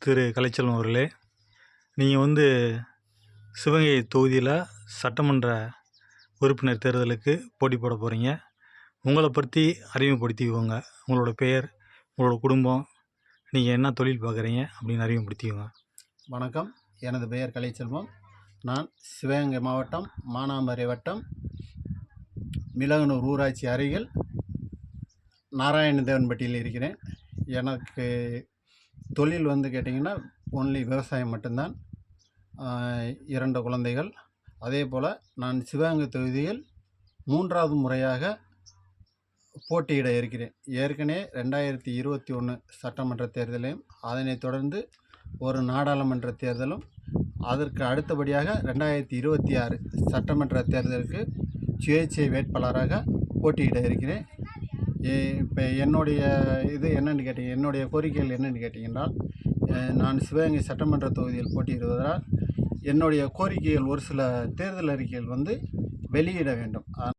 திரு கலைச்செல்வம் அவர்களே, நீங்கள் சிவகங்கை தொகுதியில் சட்டமன்ற உறுப்பினர் தேர்தலுக்கு போட்டி போட போகிறீங்க. உங்களை பற்றி அறிமுகப்படுத்திக்கோங்க. உங்களோட பெயர், உங்களோட குடும்பம், நீங்கள் என்ன தொழில் பார்க்குறீங்க அப்படின்னு அறிமுகப்படுத்திக்கோங்க. வணக்கம், எனது பெயர் கலைச்செல்வம். நான் சிவகங்கை மாவட்டம் மானாமதுரை வட்டம் மிளகனூர் ஊராட்சி அருகில் நாராயணதேவன்பட்டியில் இருக்கிறேன். எனக்கு தொழில் கேட்டிங்கன்னா ஒன்லி விவசாயம் மட்டும்தான். 2 குழந்தைகள். அதே போல் நான் சிவகங்கை தொகுதியில் 3வது முறையாக போட்டியிட இருக்கிறேன். ஏற்கனவே 2021 சட்டமன்ற தேர்தலையும், அதனைத் தொடர்ந்து ஒரு நாடாளுமன்ற தேர்தலும், அதற்கு அடுத்தபடியாக 2026 சட்டமன்ற தேர்தலுக்கு சுயேட்சை வேட்பாளராக போட்டியிட இருக்கிறேன். இப்போ என்னுடைய என்னுடைய கோரிக்கைகள் என்னென்னு கேட்டிங்கன்றால், நான் சிவகங்கை சட்டமன்ற தொகுதியில் போட்டியிடுவதால் என்னுடைய கோரிக்கைகள் ஒரு சில தேர்தல் அறிக்கைகள் வெளியிட வேண்டும்.